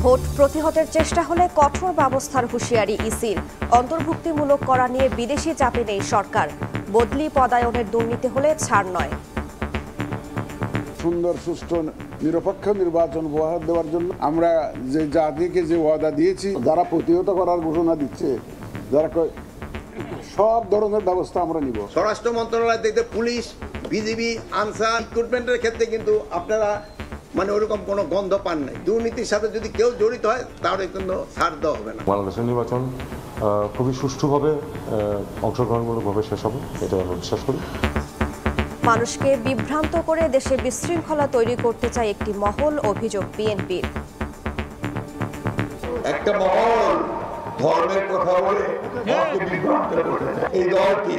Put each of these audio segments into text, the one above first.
Vote প্রতিহতের চেষ্টা হলে কঠোর ব্যবস্থার হুঁশিয়ারি ইসির। অন্তর্ভুক্তিমূলক করা নিয়ে বিদেশি চাপে নেই সরকার। বদলি পদায়নের দুর্নীতি হলে ছাড় নয়। সুন্দর সুষ্ঠু নিরপেক্ষ নির্বাচন উপহার দেওয়ার জন্য আমরা যে জাতিকে যে ওয়াদা দিয়েছি, যারা প্রতিহত করার ঘোষণা দিচ্ছে, যারা সব ধরনের ব্যবস্থা আমরা নিব। স্বরাষ্ট্র মন্ত্রণালয় দেখতে পুলিশ, বিজিবি, আনসার রিক্রুটমেন্টের ক্ষেত্রে কিন্তু আপনারা ওরকম কোনো গন্ধ পান নাই। দুর্নীতির সাথে যদি কেউ জড়িত হয় তাহলে কিন্তু ছাড় দেওয়া হবে না। বাংলাদেশের নির্বাচন খুবই সুষ্ঠুভাবে অংশগ্রহণমূলকভাবে শেষ হবে, এটা আমরা বিশ্বাস করি। মানুষকে বিভ্রান্ত করে দেশে বিশৃঙ্খলা তৈরি করতে চায় একটি মহল, অভিযোগ বিএনপির। একটা মহল ধর্মের কথা বলে বিভ্রান্ত করতে চায়। এই দলটি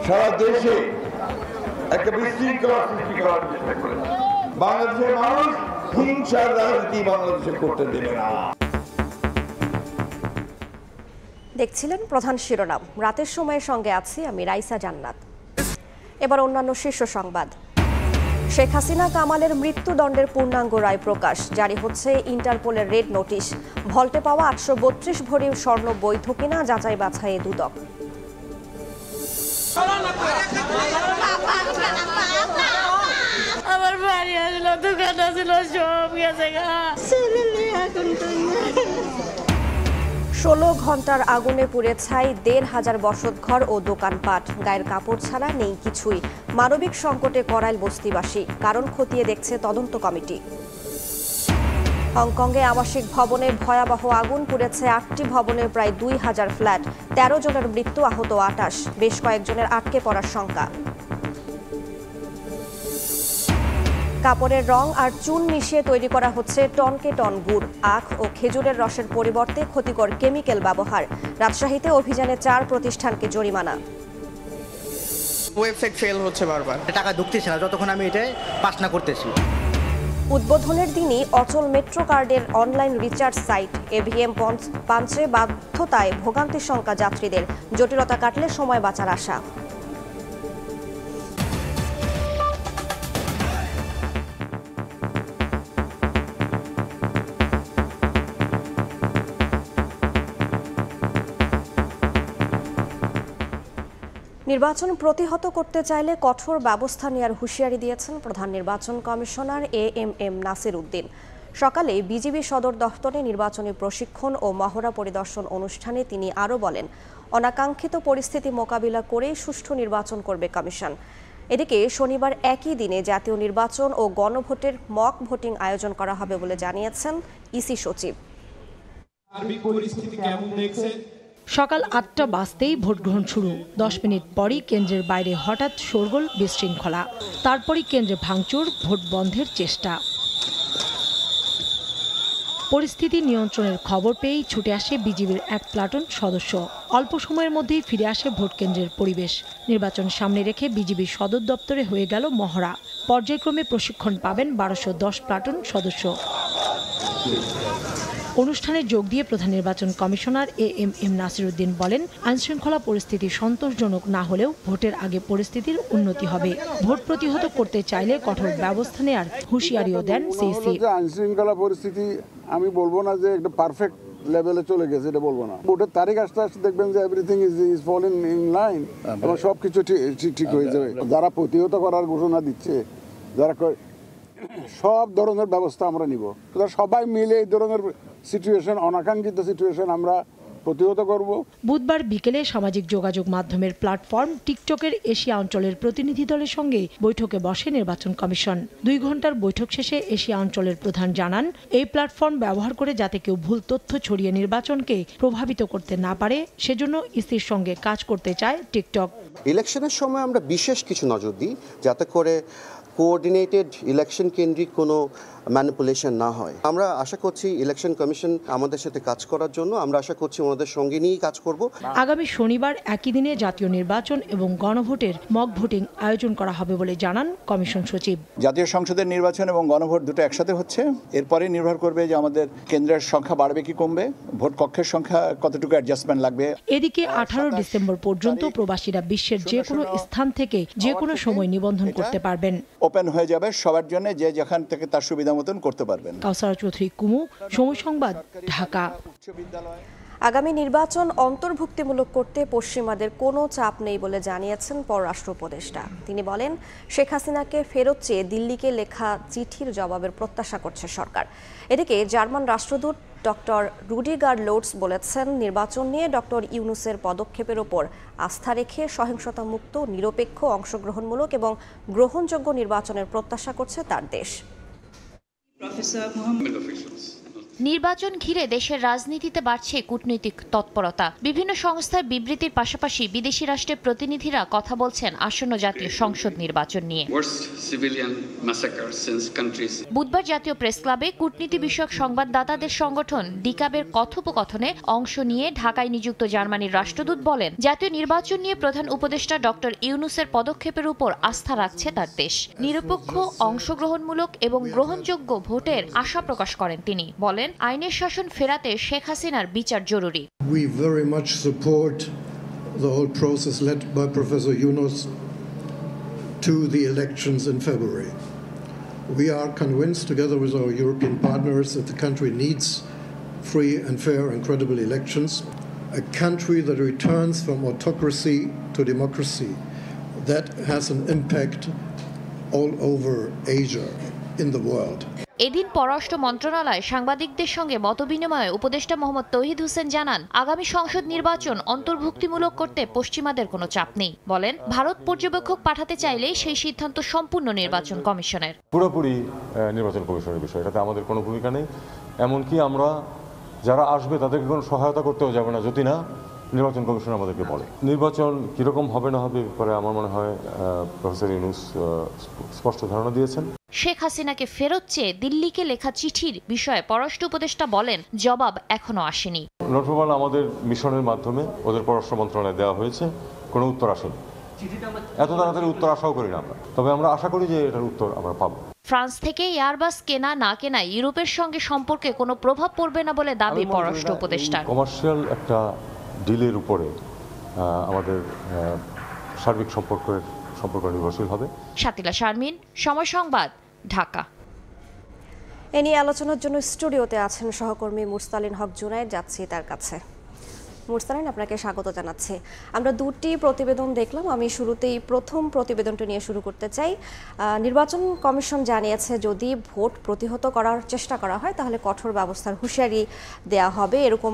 সারা দেশে একটা বিশৃঙ্খলা সৃষ্টি করার চেষ্টা করে। বাংলাদেশের মানুষ হিংসার রাজনীতি বাংলাদেশে করতে দেবে না। দেখছিলেন প্রধান শিরোনাম। রাতের সময়ের সঙ্গে আছি আমি রাইসা জান্নাত। এবার অন্যান্য শীর্ষ সংবাদ। শেখ হাসিনা কামালের মৃত্যুদণ্ডের পূর্ণাঙ্গ রায় প্রকাশ। জারি হচ্ছে ইন্টারপোলের রেড নোটিশ। ভল্টে পাওয়া 832 ভরি স্বর্ণ বৈধ কিনা যাচাই বাছাইয়ে দুদক। আমার বাড়ি আসলো, দোকান আসল, সব গেছে। 16 ঘন্টার আগুনে পুড়ে ছাই 1500 বসতঘর ও দোকানপাট। গায়ের কাপড় ছাড়া নেই কিছুই। মানবিক সংকটে করাইল বস্তিবাসী। কারণ খতিয়ে দেখছে তদন্ত কমিটি। হংকংয়ে আবাসিক ভবনে ভয়াবহ আগুন, পুড়েছে 8টি ভবনের প্রায় 2000 ফ্ল্যাট। 13 জনের মৃত্যু, আহত 28। বেশ কয়েকজনের আটকে পড়ার শঙ্কা। কাপড়ের রং আর চুন মিশিয়ে তৈরি করা হচ্ছে টনকে টন গুড়। আখ ও খেজুরের রসের পরিবর্তে ক্ষতিকর কেমিক্যাল ব্যবহার। রাজশাহীতে অভিযানে 4 প্রতিষ্ঠানকে জরিমানা। ওয়েবসাইট ফেল হচ্ছে বারবার, টাকা ঢুকতেছে না যতক্ষণ আমি এটা পাস না করতেছি। উদ্বোধনের দিনই অচল মেট্রো কার্ডের অনলাইন রিচার্জ সাইট। এভিএম পাঞ্চে বাধ্যতায় ভোগান্তির শঙ্কা যাত্রীদের। জটিলতা কাটলে সময় বাঁচার আশা। নির্বাচন প্রতিহত করতে চাইলে কঠোর ব্যবস্থা নেওয়ার হুঁশিয়ারি দিয়েছেন প্রধান নির্বাচন কমিশনার এএমএম নাসির উদ্দিন। সকালে বিজিবি সদর দফতরে নির্বাচনী প্রশিক্ষণ ও মহড়া পরিদর্শন অনুষ্ঠানে তিনি আরও বলেন, অনাকাঙ্ক্ষিত পরিস্থিতি মোকাবিলা করেই সুষ্ঠু নির্বাচন করবে কমিশন। এদিকে শনিবার একই দিনে জাতীয় নির্বাচন ও গণভোটের মক ভোটিং আয়োজন করা হবে বলে জানিয়েছেন ইসি সচিব। সকাল 8টা বাজতেই ভোট গ্রহণ শুরু। 10 মিনিট পরই কেন্দ্রের বাইরে হঠাৎ শোরগোল, বিশৃঙ্খলা। তারপরই কেন্দ্রে ভাঙচুর, ভোট বন্ধের চেষ্টা। পরিস্থিতি নিয়ন্ত্রণের খবর পেয়েই ছুটে আসে বিজিবির এক প্লাটুন সদস্য। অল্প সময়ের মধ্যেই ফিরে আসে ভোট কেন্দ্রের পরিবেশ। নির্বাচন সামনে রেখে বিজিবির সদর দপ্তরে হয়ে গেল মহড়া। পর্যায়ক্রমে প্রশিক্ষণ পাবেন 1210 প্লাটুন সদস্য। অনুষ্ঠানে যোগ দিয়ে প্রধান নির্বাচন কমিশনার এএমএম নাসির উদ্দিন বলেন, আইনশৃঙ্খলা পরিস্থিতি সন্তোষজনক না হলেও ভোটের আগে পরিস্থিতির উন্নতি হবে। ভোট প্রতিহত করতে চাইলে কঠোর ব্যবস্থা নেওয়ার হুঁশিয়ারিও দেন সিইসি। আইনশৃঙ্খলা পরিস্থিতি আমি বলবো না যে একটা পারফেক্ট লেভেলে চলে গেছে, এটা বলবো না। ভোটের তারিখ আসতে আসতে দেখবেন যে everything is falling in line এবং সবকিছু ঠিক হয়ে যাবে। যারা প্রতিহত করার ঘোষণা দিচ্ছে, যারা সব ধরনের ব্যবস্থা আমরা নিব। সবাই মিলে এই ধরনের সিচুয়েশন, অনাকাঙ্ক্ষিত সিচুয়েশন আমরা প্রতিহত করব। বুধবার বিকেলে সামাজিক যোগাযোগ মাধ্যমের প্ল্যাটফর্ম টিকটকের এশিয়া অঞ্চলের প্রতিনিধি দলের সঙ্গে বৈঠকে বসে নির্বাচন কমিশন। 2 ঘন্টার বৈঠক শেষে এশিয়া অঞ্চলের প্রধান জানান, এই প্ল্যাটফর্ম ব্যবহার করে যাতে কেউ ভুল তথ্য ছড়িয়ে নির্বাচনকে প্রভাবিত করতে না পারে, সেজন্য ইসির সঙ্গে কাজ করতে চায় টিকটক। ইলেকশনের সময় আমরা বিশেষ কিছু নজর দিই যাতে করে কোঅর্ডিনেটেড ইলেকশন কেন্দ্রিক কোনো ম্যানিপুলেশন না হয়। আমরা আশা করছি ইলেকশন কমিশন আমাদের সাথে কাজ করার জন্য, আমরা আশা করছি ওনাদের সঙ্গে নিয়েই কাজ করব। আগামী শনিবার একই দিনে জাতীয় নির্বাচন এবং গণভোটের মক ভোটিং আয়োজন করা হবে বলে জানান কমিশন সচিব। জাতীয় সংসদের নির্বাচন এবং গণভোট দুটো একসাথে হচ্ছে। এরপরে নির্ভর করবে যে আমাদের কেন্দ্রের সংখ্যা বাড়বে কি কমবে, ভোট কক্ষের সংখ্যা কতটুকু অ্যাডজাস্টমেন্ট লাগবে। এদিকে 18 ডিসেম্বর পর্যন্ত প্রবাসীরা বিশ্বের যে কোনো স্থান থেকে যে কোনো সময় নিবন্ধন করতে পারবেন। ওপেন হয়ে যাবে সবার জন্য, যে যেখান থেকে তার সুবিধা সুবিধা মতন করতে পারবেন। কাউসারা চৌধুরী কুমু, সময় সংবাদ, ঢাকা। আগামী নির্বাচন অন্তর্ভুক্তিমূলক করতে পশ্চিমাদের কোনো চাপ নেই বলে জানিয়েছেন পররাষ্ট্র উপদেষ্টা। তিনি বলেন, শেখ হাসিনাকে ফেরত চেয়ে দিল্লিকে লেখা চিঠির জবাবের প্রত্যাশা করছে সরকার। এদিকে জার্মান রাষ্ট্রদূত ডক্টর রুডিগার লোটস বলেছেন, নির্বাচন নিয়ে ডক্টর ইউনূসের পদক্ষেপের ওপর আস্থা রেখে সহিংসতা মুক্ত, নিরপেক্ষ, অংশগ্রহণমূলক এবং গ্রহণযোগ্য নির্বাচনের প্রত্যাশা করছে তার দেশ। নির্বাচন ঘিরে দেশের রাজনীতিতে বাড়ছে কূটনৈতিক তৎপরতা। বিভিন্ন সংস্থার বিবৃতির পাশাপাশি বিদেশি রাষ্ট্রের প্রতিনিধিরা কথা বলছেন আসন্ন জাতীয় সংসদ নির্বাচন নিয়ে। বুধবার জাতীয় প্রেস ক্লাবে কূটনীতি বিষয়ক সংবাদদাতাদের সংগঠন ডিকাবের কথোপকথনে অংশ নিয়ে ঢাকায় নিযুক্ত জার্মানির রাষ্ট্রদূত বলেন, জাতীয় নির্বাচন নিয়ে প্রধান উপদেষ্টা ডক্টর ইউনূসের পদক্ষেপের উপর আস্থা রাখছে তার দেশ। নিরপেক্ষ, অংশগ্রহণমূলক এবং গ্রহণযোগ্য ভোটের আশা প্রকাশ করেন তিনি। বলেন, আইনের শাসন ফেরাতে শেখ হাসিনার বিচার জরুরি। We very much support the whole process led by Professor Yunus to the elections in February. We are convinced, together with our European partners, that the country needs free and fair and credible elections, a country that returns from autocracy to democracy, that has an impact all over Asia, in the world. এদিন পররাষ্ট্র মন্ত্রণালয় সাংবাদিকদের সঙ্গে মতবিনিময়ে উপদেষ্টা মোহাম্মদ তৌহিদ হোসেন জানান, আগামী সংসদ নির্বাচন অন্তর্ভুক্তিমূলক করতে পশ্চিমাদের কোনো চাপ নেই। বলেন, ভারত পর্যবেক্ষক পাঠাতে চাইলে সেই সিদ্ধান্ত সম্পূর্ণ নির্বাচন কমিশনের। পুরোপুরি নির্বাচন কমিশনের বিষয়, এটাতে আমাদের কোনো ভূমিকা নেই। এমনকি আমরা যারা আসবে তাদেরকে কোনো সহায়তা করতেও যাবে না যদি না নির্বাচন কমিশন আমাদেরকে বলে। নির্বাচন কীরকম হবে না হবে ব্যাপারে আমার মনে হয় প্রফেসর ইউনূস স্পষ্ট ধারণা দিয়েছেন। শেখ হাসিনাকে ফেরত চেয়ে দিল্লিকে লেখা চিঠির বিষয়ে পররাষ্ট্র উপদেষ্টা বলেন, জবাব এখনো আসেনি। নোটপ্রমাণ আমাদের মিশনের মাধ্যমে ওদের পররাষ্ট্র মন্ত্রণালয়ে দেওয়া হয়েছে, কোনো উত্তর আসেনি। এত তাড়াতাড়ি উত্তর আশাও করি না আমরা, তবে আমরা আশা করি যে এটার উত্তর আমরা পাবো। ফ্রান্স থেকে এয়ারবাস কেনা না কেনায় ইউরোপের সঙ্গে সম্পর্কে কোনো প্রভাব পড়বে না বলে দাবি পররাষ্ট্র উপদেষ্টার। কমার্শিয়াল একটা ডিলের উপরে আমাদের সার্বিক সম্পর্ক নির্ভরশীল হবে। শাতিলা শারমিন, সময় সংবাদ, ঢাকা। এ নিয়ে আলোচনার জন্য স্টুডিওতে আছেন সহকর্মী মুরসালিন হক জুনায়েদ। যাচ্ছি তার কাছে। মুরসালিন, আপনাকে স্বাগত জানাচ্ছি। আমরা দুটি প্রতিবেদন দেখলাম। আমি শুরুতেই প্রথম প্রতিবেদনটি নিয়ে শুরু করতে চাই। নির্বাচন কমিশন জানিয়েছে, যদি ভোট প্রতিহত করার চেষ্টা করা হয় তাহলে কঠোর ব্যবস্থার হুঁশিয়ারি দেয়া হবে, এরকম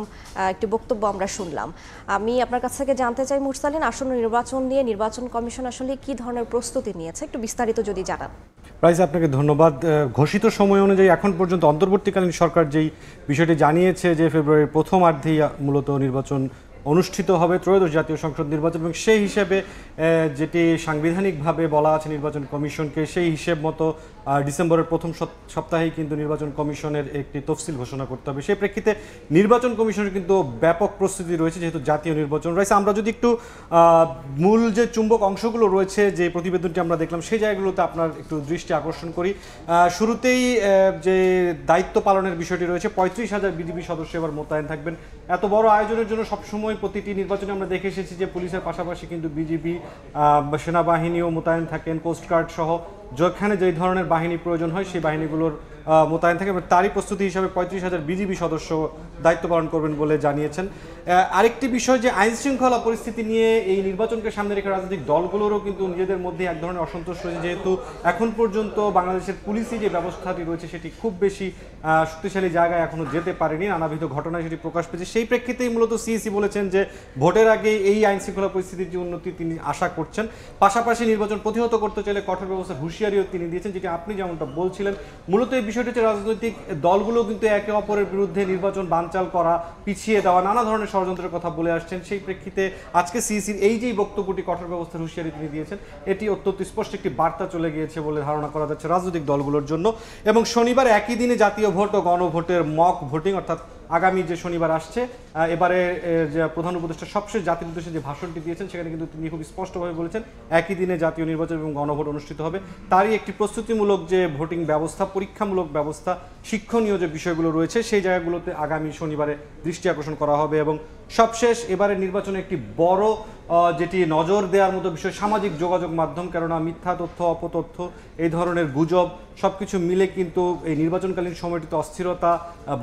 একটি বক্তব্য আমরা শুনলাম। আমি আপনার কাছ থেকে জানতে চাই মুরসালিন, আসন্ন নির্বাচন নিয়ে নির্বাচন কমিশন আসলে কি ধরনের প্রস্তুতি নিয়েছে, একটু বিস্তারিত যদি জানান। প্রাইস, আপনাকে ধন্যবাদ। ঘোষিত সময় অনুযায়ী এখন পর্যন্ত অন্তর্বর্তীকালীন সরকার যেই বিষয়টি জানিয়েছে যে ফেব্রুয়ারির প্রথমার্ধেই মূলত নির্বাচন অনুষ্ঠিত হবে, ত্রয়োদশ জাতীয় সংসদ নির্বাচন, এবং সেই হিসেবে যেটি সাংবিধানিকভাবে বলা আছে নির্বাচন কমিশনকে, সেই হিসেব মতো ডিসেম্বরের প্রথম সপ্তাহেই কিন্তু নির্বাচন কমিশনের একটি তফসিল ঘোষণা করতে হবে। সেই প্রেক্ষিতে নির্বাচন কমিশনের কিন্তু ব্যাপক প্রস্তুতি রয়েছে, যেহেতু জাতীয় নির্বাচন রয়েছে। আমরা যদি একটু মূল যে চুম্বক অংশগুলো রয়েছে, যে প্রতিবেদনটি আমরা দেখলাম, সেই জায়গাগুলোতে আপনার একটু দৃষ্টি আকর্ষণ করি। শুরুতেই যে দায়িত্ব পালনের বিষয়টি রয়েছে, 35,000 বিজিবি সদস্য এবার মোতায়েন থাকবেন। এত বড় আয়োজনের জন্য সবসময় প্রতিটি নির্বাচনে আমরা দেখে এসেছি যে পুলিশের পাশাপাশি কিন্তু বিজিবি, সেনাবাহিনীও মোতায়েন থাকেন, কোস্টগার্ড সহ যেখানে যেই ধরনের বাহিনী প্রয়োজন হয় সেই বাহিনীগুলোর মোতায়েন থাকে। তারই প্রস্তুতি হিসাবে 35,000 বিজিবি সদস্য দায়িত্ব পালন করবেন বলে জানিয়েছেন। আরেকটি বিষয়, যে আইন শৃঙ্খলা পরিস্থিতি নিয়ে এই নির্বাচনকে সামনে রেখে রাজনৈতিক দলগুলোরও কিন্তু নিজেদের মধ্যে এক ধরনের অসন্তোষ রয়েছে, যেহেতু এখন পর্যন্ত বাংলাদেশের পুলিশি যে ব্যবস্থাটি রয়েছে সেটি খুব বেশি শক্তিশালী জায়গায় এখনো যেতে পারেনি, নানাবিধ ঘটনায় সেটি প্রকাশ পেয়েছে। সেই প্রেক্ষিতেই মূলত সিইসি বলেছেন যে ভোটের আগে এই আইন শৃঙ্খলা পরিস্থিতির যে উন্নতি তিনি আশা করছেন। পাশাপাশি নির্বাচন প্রতিহত করতে চাইলে কঠোর ব্যবস্থার হুঁশিয়ারিও তিনি দিয়েছেন, যেটি আপনি যেমনটা বলছিলেন। মূলত এই বিষয়টি হচ্ছে রাজনৈতিক দলগুলো কিন্তু একে অপরের বিরুদ্ধে নির্বাচন বানচাল করা, পিছিয়ে দেওয়া, নানা ধরনের ষড়যন্ত্রের কথা বলে আসছেন। সেই প্রেক্ষিতে আজকে সিইসির এই যে বক্তব্যটি, কঠোর ব্যবস্থার হুঁশিয়ারি তিনি দিয়েছেন, এটি অত্যন্ত স্পষ্ট একটি বার্তা চলে গিয়েছে বলে ধারণা করা যাচ্ছে রাজনৈতিক দলগুলোর জন্য। এবং শনিবার একই দিনে জাতীয় ভোট ও গণভোটের মক ভোটিং, অর্থাৎ আগামী যে শনিবার আসছে, এবারে যে প্রধান উপদেষ্টা সবশেষ জাতির উদ্দেশ্যে যে ভাষণটি দিয়েছেন, সেখানে কিন্তু তিনি খুব স্পষ্টভাবে বলেছেন একই দিনে জাতীয় নির্বাচন এবং গণভোট অনুষ্ঠিত হবে। তারই একটি প্রস্তুতিমূলক যে ভোটিং ব্যবস্থা, পরীক্ষামূলক ব্যবস্থা, শিক্ষণীয় যে বিষয়গুলো রয়েছে, সেই জায়গাগুলোতে আগামী শনিবারে দৃষ্টি আকর্ষণ করা হবে। এবং সবশেষ এবারের নির্বাচনে একটি বড় যেটি নজর দেওয়ার মতো বিষয় সামাজিক যোগাযোগ মাধ্যম, কেননা মিথ্যা তথ্য, অপতথ্য, এই ধরনের গুজব সবকিছু মিলে কিন্তু এই নির্বাচনকালীন সময়টিতে অস্থিরতা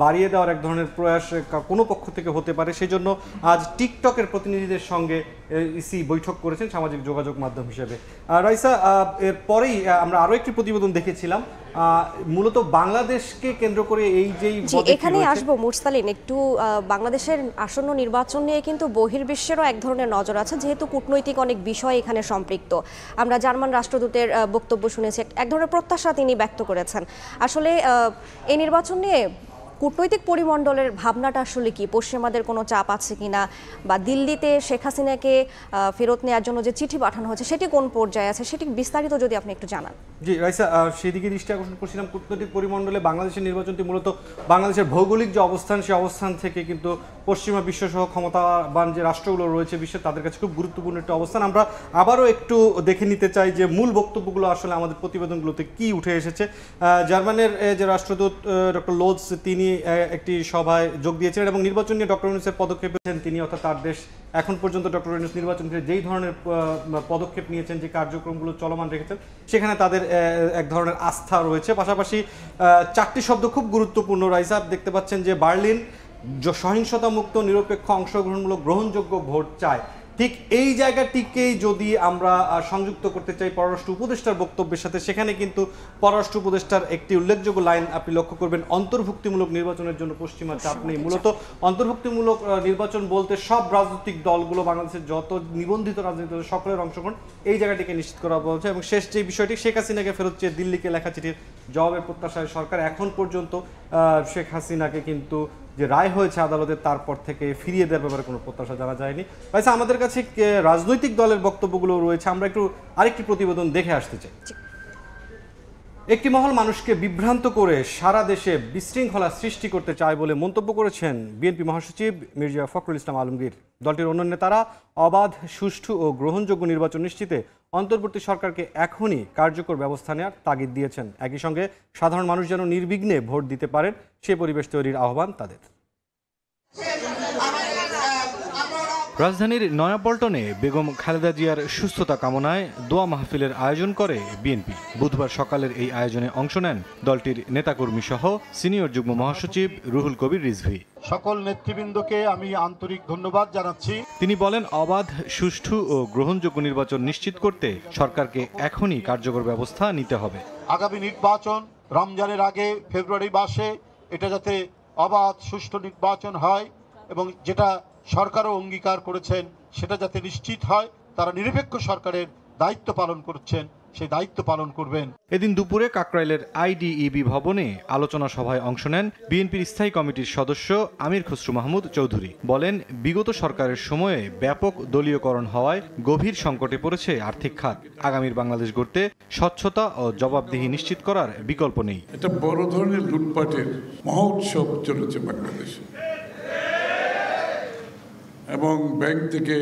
বাড়িয়ে দেওয়ার এক ধরনের প্রয়াস কোনো পক্ষ থেকে হতে পারে। সেই জন্য আজ টিকটকের প্রতিনিধিদের সঙ্গে ইসি বৈঠক করেছেন সামাজিক যোগাযোগ মাধ্যম হিসেবে। রাইসা, এরপরেই আমরা আরও একটি প্রতিবেদন দেখেছিলাম মূলত বাংলাদেশকে কেন্দ্র করে এই যে এখানে আসবো মুরসালিন, একটু বাংলাদেশের আসন্ন নির্বাচন নিয়ে কিন্তু বহির্বিশ্বেরও এক ধরনের নজর আছে, যেহেতু কূটনৈতিক অনেক বিষয় এখানে সম্পৃক্ত। আমরা জার্মান রাষ্ট্রদূতের বক্তব্য শুনেছি, এক ধরনের প্রত্যাশা তিনি ব্যক্ত করেছেন। আসলে এই নির্বাচন নিয়ে কূটনৈতিক পরিমণ্ডলের ভাবনাটা আসলে কি? পশ্চিমাদের কোনো চাপ আছে কিনা, বা দিল্লিতে শেখ হাসিনাকে ফেরত নেওয়ার জন্য যে চিঠি পাঠানো হয়েছে সেটি কোন পর্যায়ে আছে, সেটি বিস্তারিত যদি আপনি একটু জানান। জি রাইসা, সেদিকে দৃষ্টি আকর্ষণ করছিলাম। কূটনৈতিক পরিমণ্ডলে বাংলাদেশের নির্বাচনটি মূলত বাংলাদেশের ভৌগোলিক যে অবস্থান, সেই অবস্থান থেকে কিন্তু পশ্চিমা বিশ্বসহ ক্ষমতাবান যে রাষ্ট্রগুলো রয়েছে বিশ্বে, তাদের কাছে খুব গুরুত্বপূর্ণ একটা অবস্থান। আমরা আবারও একটু দেখে নিতে চাই যে মূল বক্তব্যগুলো আসলে আমাদের প্রতিবেদনগুলোতে কি উঠে এসেছে। জার্মানের যে রাষ্ট্রদূত ডক্টর লোজ, তিনি একটি সভায় যোগ দিয়েছিলেন এবং নির্বাচন নিয়ে ডক্টর ইউনূসের পদক্ষেপ নিয়েছেন তিনি, অর্থাৎ তার দেশ এখন পর্যন্ত ডক্টর ইউনূস নির্বাচন নিয়ে যেই ধরনের পদক্ষেপ নিয়েছেন, যে কার্যক্রমগুলো চলমান রেখেছেন, সেখানে তাদের এক ধরনের আস্থা রয়েছে। পাশাপাশি চারটি শব্দ খুব গুরুত্বপূর্ণ রাইসা, দেখতে পাচ্ছেন যে বার্লিন সহিংসতা মুক্ত, নিরপেক্ষ, অংশগ্রহণমূলক, গ্রহণযোগ্য ভোট চায়। ঠিক এই জায়গাটিকেই যদি আমরা সংযুক্ত করতে চাই পররাষ্ট্র উপদেষ্টার বক্তব্যের সাথে, সেখানে কিন্তু পররাষ্ট্র উপদেষ্টার একটি উল্লেখযোগ্য লাইন আপনি লক্ষ্য করবেন, অন্তর্ভুক্তিমূলক নির্বাচনের জন্য পশ্চিমা চাপ নেই। মূলত অন্তর্ভুক্তিমূলক নির্বাচন বলতে সব রাজনৈতিক দলগুলো, বাংলাদেশের যত নিবন্ধিত রাজনৈতিক দল, সকলের অংশগ্রহণ, এই জায়গাটিকে নিশ্চিত করা বলছে। এবং শেষ যে বিষয়টি, শেখ হাসিনাকে ফেরত চেয়ে দিল্লিকে লেখা চিঠির জবাবের প্রত্যাশায় সরকার এখন পর্যন্ত শেখ হাসিনাকে কিন্তু যে রায় হয়েছে আদালতের, তারপর থেকে ফিরিয়ে দেওয়ার ব্যাপারে কোনো প্রত্যাশা জানা যায়নি। আচ্ছা, আমাদের কাছে রাজনৈতিক দলের বক্তব্যগুলো রয়েছে, আমরা একটু আরেকটি প্রতিবেদন দেখে আসতে চাই। একটি মহল মানুষকে বিভ্রান্ত করে সারা দেশে বিশৃঙ্খলা সৃষ্টি করতে চায় বলে মন্তব্য করেছেন বিএনপি মহাসচিব মির্জা ফখরুল ইসলাম আলমগীর। দলটির অন্য নেতারা অবাধ, সুষ্ঠু ও গ্রহণযোগ্য নির্বাচন নিশ্চিতে অন্তর্বর্তী সরকারকে এখনই কার্যকর ব্যবস্থা নেওয়ার তাগিদ দিয়েছেন। একই সঙ্গে সাধারণ মানুষ যেন নির্বিঘ্নে ভোট দিতে পারেন, সে পরিবেশ তৈরির আহ্বান তাদের। রাজধানীর নয়াপল্টনে বেগম খালেদা জিয়ার সুস্থতা কামনায় দোয়া মাহফিলের আয়োজন করে বিএনপি। বুধবার সকালের এই আয়োজনে অংশ নেন দলটির নেতাকর্মী সহ সিনিয়র যুগ্ম মহাসচিব রুহুল কবির রিজভী। সকল নেতৃবৃন্দকে আমি আন্তরিক ধন্যবাদ জানাচ্ছি। তিনি বলেন, অবাধ, সুষ্ঠু ও গ্রহণযোগ্য নির্বাচন নিশ্চিত করতে সরকারকে এখনই কার্যকর ব্যবস্থা নিতে হবে। আগামী নির্বাচন রমজানের আগে ফেব্রুয়ারি মাসে এটা যাতে অবাধ, সুষ্ঠু নির্বাচন হয় এবং যেটা সরকারও অঙ্গীকার করেছেন সেটা যাতে নিশ্চিত হয়, তারা নিরপেক্ষ সরকারের দায়িত্ব পালন করছেন, সেই দায়িত্ব পালন করবেন। এদিন দুপুরে কাকরাইলের আইডিইবি ভবনে আলোচনা সভায় অংশ নেন বিএনপির স্থায়ী কমিটির সদস্য আমির খসরু মাহমুদ চৌধুরী। বলেন, বিগত সরকারের সময়ে ব্যাপক দলীয়করণ হওয়ায় গভীর সংকটে পড়েছে আর্থিক খাত। আগামীর বাংলাদেশ গড়তে স্বচ্ছতা ও জবাবদিহি নিশ্চিত করার বিকল্প নেই। এটা বড় ধরনের লুটপাটের মহোৎসব চলেছে বাংলাদেশে, এবং ব্যাংক থেকে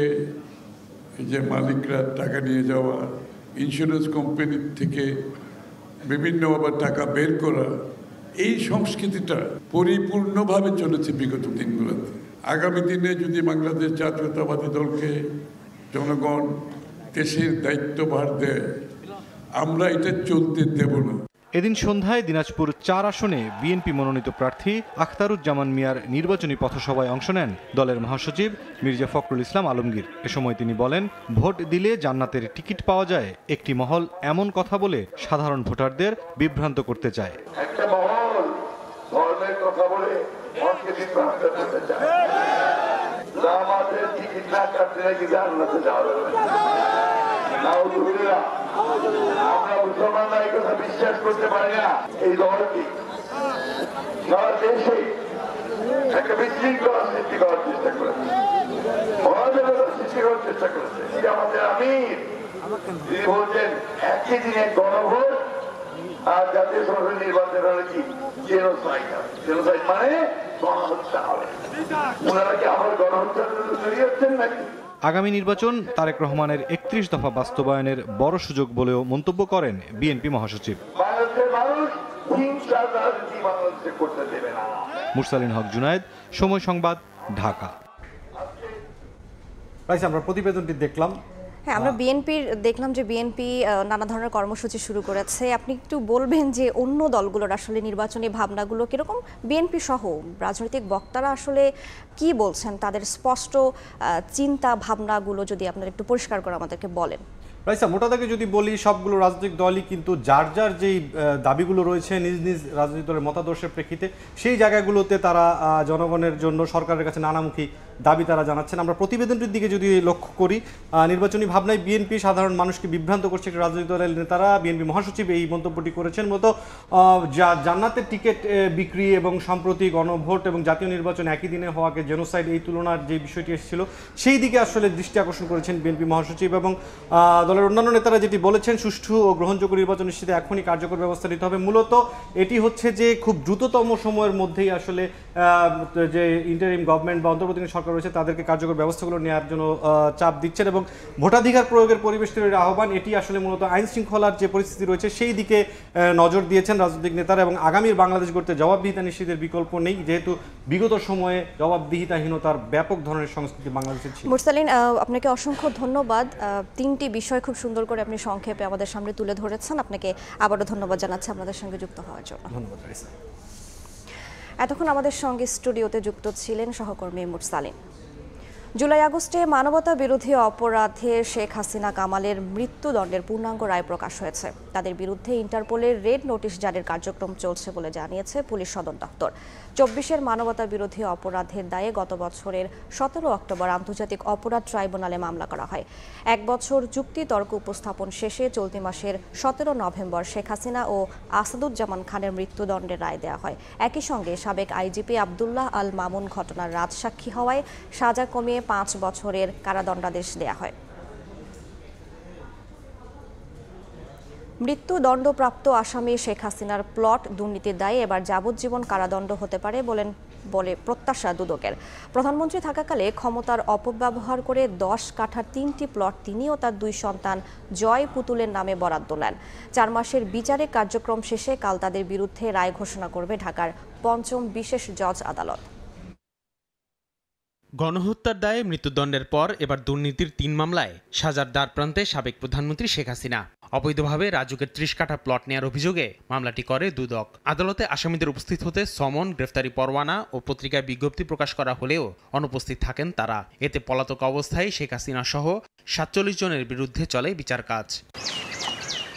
যে মালিকরা টাকা নিয়ে যাওয়া, ইন্স্যুরেন্স কোম্পানির থেকে বিভিন্ন আবার টাকা বের করা, এই সংস্কৃতিটা পরিপূর্ণভাবে চলেছে বিগত দিনগুলোতে। আগামী দিনে যদি বাংলাদেশ জাতীয়তাবাদী দলকে জনগণ দেশের দায়িত্বভার দেয়, আমরা এটা চলতে দেব না। এদিন সন্ধ্যায় দিনাজপুর ৪ আসনে বিএনপি মনোনীত প্রার্থী আখতারুজ্জামান মিয়ার নির্বাচনী পথসভায় অংশ নেন দলের মহাসচিব মির্জা ফখরুল ইসলাম আলমগীর। এ সময় তিনি বলেন, ভোট দিলে জান্নাতের টিকিট পাওয়া যায়, একটি মহল এমন কথা বলে সাধারণ ভোটারদের বিভ্রান্ত করতে চায়। একটা মহল ধর্মের কথা বলে মানুষকে বিভ্রান্ত করতে চায়। জামাতের টিকিট না কাটলে নাকি জান্নাতে যাওয়া যাবে না। আমরা মুসলমানরা এই কথা বিশ্বাস করতে পারি না। এই দলটি সারা দেশে একটা বিশৃঙ্খলা সৃষ্টি করার চেষ্টা করেছে, অরাজকতা সৃষ্টি করার চেষ্টা করেছে। আমাদের আমির তিনি বলছেন, একই দিনে গণভোট আর জাতীয় সংসদ নির্বাচন হলে কি জেনোসাইড হবে। জেনোসাইড মানে গণহত্যা হবে। ওনারা কি আবার গণহত্যার জড়িয়ে হচ্ছেন নাকি? আগামী নির্বাচন তারেক রহমানের ৩১ দফা বাস্তবায়নের বড় সুযোগ বলেও মন্তব্য করেন বিএনপি মহাসচিব। মুরসালিন হক জুনায়েদ, সময় সংবাদ, ঢাকা। আমরা প্রতিবেদনটি দেখলাম। হ্যাঁ, আমরা বিএনপির দেখলাম যে বিএনপি নানা ধরনের কর্মসূচি শুরু করেছে। আপনি একটু বলবেন যে অন্য দলগুলোর আসলে নির্বাচনী ভাবনাগুলো কিরকম, বিএনপি সহ রাজনৈতিক বক্তারা আসলে কি বলছেন, তাদের স্পষ্ট চিন্তা ভাবনাগুলো যদি আপনারা একটু পরিষ্কার করে আমাদেরকে বলেন। রাইসা, মোটা দাগে যদি বলি, সবগুলো রাজনৈতিক দলই কিন্তু যার যার যেই দাবিগুলো রয়েছে নিজ নিজ রাজনৈতিক দলের মতাদর্শের প্রেক্ষিতে সেই জায়গাগুলোতে তারা জনগণের জন্য সরকারের কাছে নানামুখী দাবি তারা জানাচ্ছেন। আমরা প্রতিবেদনটির দিকে যদি লক্ষ্য করি, নির্বাচনী ভাবনায় বিএনপি সাধারণ মানুষকে বিভ্রান্ত করছে একটি রাজনৈতিক দলের নেতারা। বিএনপি মহাসচিব এই মন্তব্যটি করেছেন। মূলত জান্নাতের টিকিট বিক্রি এবং সম্প্রতি গণভোট এবং জাতীয় নির্বাচন একই দিনে হওয়াকে জেনোসাইড, এই তুলনার যে বিষয়টি এসেছিল সেই দিকে আসলে দৃষ্টি আকর্ষণ করেছেন বিএনপি মহাসচিব। এবং দলের অন্যান্য নেতারা যেটি বলেছেন, সুষ্ঠু ও গ্রহণযোগ্য নির্বাচন নিশ্চিতে এখনই কার্যকর ব্যবস্থা নিতে হবে। মূলত এটি হচ্ছে যে খুব দ্রুততম সময়ের মধ্যেই আসলে যে ইন্টারিম গভর্নমেন্ট বা অন্তর্বর্তীকালীন সরকার রয়েছে তাদেরকে কার্যকর ব্যবস্থাগুলো নেওয়ার জন্য চাপ দিচ্ছেন এবং ভোটাধিকার প্রয়োগের পরিবেশ তৈরির আহ্বান। এটি আসলে মূলত আইন শৃঙ্খলার যে পরিস্থিতি রয়েছে সেই দিকে নজর দিয়েছেন রাজনৈতিক নেতারা। এবং আগামীর বাংলাদেশ গড়তে জবাবদিহিতা নিশ্চিতের বিকল্প নেই, যেহেতু বিগত সময়ে জবাবদিহিতাহীনতার ব্যাপক ধরনের সংস্কৃতি বাংলাদেশে ছিল। মুরসালিন, আপনাকে অসংখ্য ধন্যবাদ। তিনটি বিষয় খুব সুন্দর করে আপনি সংক্ষেপে আমাদের সামনে তুলে ধরেছেন। আপনাকে আবারও ধন্যবাদ জানাচ্ছি আমাদের সঙ্গে যুক্ত হওয়ার জন্য। ধন্যবাদ। এতক্ষণ আমাদের সঙ্গে স্টুডিওতে যুক্ত ছিলেন সহকর্মী মুরসালিন। জুলাই আগস্টে মানবতা বিরোধী অপরাধে শেখ হাসিনা কামালের মৃত্যুদণ্ডের পূর্ণাঙ্গ রায় প্রকাশ হয়েছে। তাদের বিরুদ্ধে ইন্টারপোলের রেড নোটিশ জারির কার্যক্রম চলছে বলে জানিয়েছে পুলিশ সদর দপ্তর। 24-এর মানবতা বিরোধী অপরাধের দায়ে গত বছরের 17 অক্টোবর আন্তর্জাতিক অপরাধ ট্রাইব্যুনালে মামলা করা হয়। 1 বছর যুক্তিতর্ক উপস্থাপন শেষে চলতি মাসের 17 নভেম্বর শেখ হাসিনা ও আসাদুজ্জামান খানের মৃত্যুদণ্ডের রায় দেওয়া হয়। একই সঙ্গে সাবেক আইজিপি আব্দুল্লাহ আল মামুন ঘটনার রাজসাক্ষী হওয়ায় সাজা কমিয়ে 5 বছরের কারাদণ্ডাদেশ দেয়া হয়। মৃত্যুদণ্ডপ্রাপ্ত আসামি শেখ হাসিনার প্লট দুর্নীতির দায়ে এবার যাবজ্জীবন কারাদণ্ড হতে পারে বলে প্রত্যাশা দুদকের। প্রধানমন্ত্রী থাকাকালে ক্ষমতার অপব্যবহার করে 10 কাঠার 3টি প্লট তিনি ও তার 2 সন্তান জয় পুতুলের নামে বরাদ্দ নেন। 4 মাসের বিচারিক কার্যক্রম শেষে কাল তাদের বিরুদ্ধে রায় ঘোষণা করবে ঢাকার 5ম বিশেষ জজ আদালত। গণহত্যার দায়ে মৃত্যুদণ্ডের পর এবার দুর্নীতির 3 মামলায় সাজার দ্বারপ্রান্তে সাবেক প্রধানমন্ত্রী শেখ হাসিনা। অবৈধভাবে রাজুকের 30 কাঠা প্লট নেওয়ার অভিযোগে মামলাটি করে দুদক। আদালতে আসামিদের উপস্থিত হতে সমন, গ্রেফতারি পরোয়ানা ও পত্রিকায় বিজ্ঞপ্তি প্রকাশ করা হলেও অনুপস্থিত থাকেন তারা। এতে পলাতক অবস্থায় শেখ হাসিনা সহ 47 জনের বিরুদ্ধে চলে বিচার কাজ।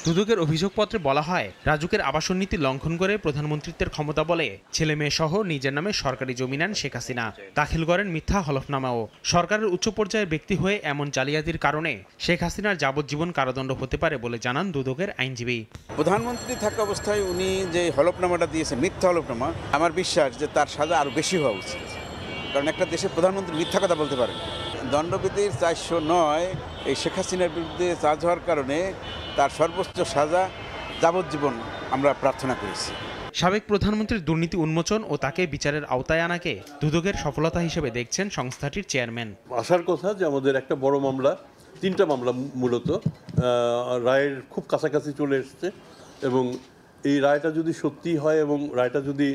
দুদকের অভিযোগপত্রে বলা হয়, রাজুকের আবাসন নীতি লঙ্ঘন করে প্রধানমন্ত্রীত্বের ক্ষমতা বলে ছেলে মেয়ে সহ নিজের নামে সরকারি জমি নেন শেখ হাসিনা। দাখিল করেন মিথ্যা হলফনামাও। সরকারের উচ্চ পর্যায়ের ব্যক্তি হয়ে এমন জালিয়াতির কারণে শেখ হাসিনার যাবজ্জীবন কারাদণ্ড হতে পারে বলে জানান দুদকের আইনজীবী। প্রধানমন্ত্রী থাকা অবস্থায় উনি যে হলফনামাটা দিয়েছেন, মিথ্যা হলফনামা, আমার বিশ্বাস যে তার সাজা আরও বেশি হওয়া উচিত। কারণ একটা দেশের প্রধানমন্ত্রী মিথ্যা কথা বলতে পারেন। দণ্ডবিধির 409 এই শেখ হাসিনার বিরুদ্ধে চার্জ হওয়ার কারণে তার সর্বোচ্চ সাজা যাবজ্জীবন আমরা প্রার্থনা করেছি। সাবেক প্রধানমন্ত্রীর দুর্নীতি উন্মোচন ও তাকে বিচারের আওতায় আনাকে দুদকের সফলতা হিসেবে দেখছেন সংস্থাটির চেয়ারম্যান। আসার কথা যে আমাদের একটা বড় মামলা, 3টা মামলা মূলত রায়ের খুব কাছাকাছি চলে এসছে এবং এই রায়টা যদি সত্যি হয় এবং রায়টা যদি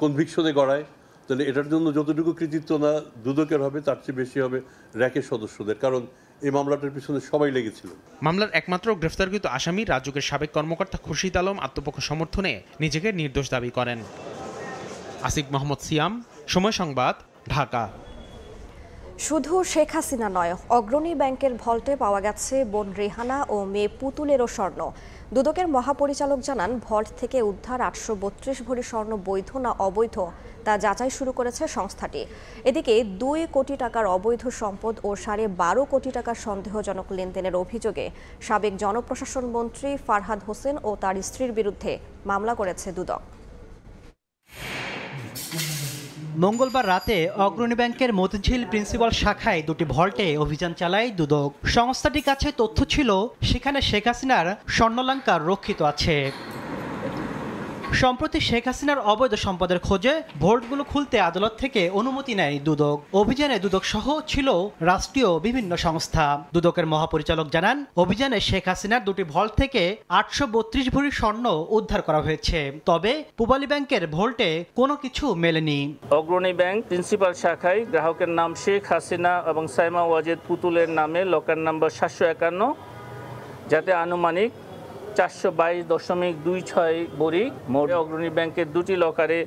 কনভিকশনে গড়ায়, তাহলে এটার জন্য যতটুকু কৃতিত্ব না দুদকের হবে তার চেয়ে বেশি হবে র্যাকের সদস্যদের, কারণ এই মামলাটার পিছনে সবাই লেগেছিল। মামলার একমাত্র গ্রেফতারকৃত আসামি রাজুকের সাবেক কর্মকর্তা খুরশিদ আলম আত্মপক্ষ সমর্থনে নিজেকে নির্দোষ দাবি করেন। আসিফ মোহাম্মদ সিয়াম, সময় সংবাদ, ঢাকা। শুধু শেখ হাসিনা নয়, অগ্রণী ব্যাংকের ভল্টে পাওয়া গেছে বোন রেহানা ও মেয়ে পুতুলেরও স্বর্ণ। দুদকের মহাপরিচালক জানান, ভল্ট থেকে উদ্ধার 832 ভরি স্বর্ণ বৈধ না অবৈধ তা যাচাই শুরু করেছে সংস্থাটি। এদিকে 2 কোটি টাকার অবৈধ সম্পদ ও 12.5 কোটি টাকার সন্দেহজনক লেনদেনের অভিযোগে সাবেক জনপ্রশাসন মন্ত্রী ফারহাদ হোসেন ও তার স্ত্রীর বিরুদ্ধে মামলা করেছে দুদক। মঙ্গলবার রাতে অগ্রণী ব্যাংকের মতিঝিল প্রিন্সিপাল শাখায় 2টি ভল্টে অভিযান চালায় দুদক। সংস্থাটির কাছে তথ্য ছিল সেখানে শেখ হাসিনার স্বর্ণালংকার রক্ষিত আছে। সম্প্রতি শেখ হাসিনার অবৈধ সম্পদের খোঁজে ভোল্টগুলো খুলতে আদালত থেকে অনুমতি নেয় দুদক। অভিযানে দুদক সহ ছিল রাষ্ট্রীয় বিভিন্ন সংস্থা। দুদকের মহাপরিচালক জানান, অভিযানে শেখ হাসিনার দুটি ভল্ট থেকে 832 ভরি স্বর্ণ উদ্ধার করা হয়েছে। তবে পূবালী ব্যাংকের ভোল্টে কোনো কিছু মেলেনি। অগ্রণী ব্যাংক প্রিন্সিপাল শাখায় গ্রাহকের নাম শেখ হাসিনা এবং সাইমা ওয়াজেদ পুতুলের নামে লকার নম্বর 751, যাতে আনুমানিক 422.26 ভরি মোট। অগ্রণী ব্যাংকের দুটি লকারে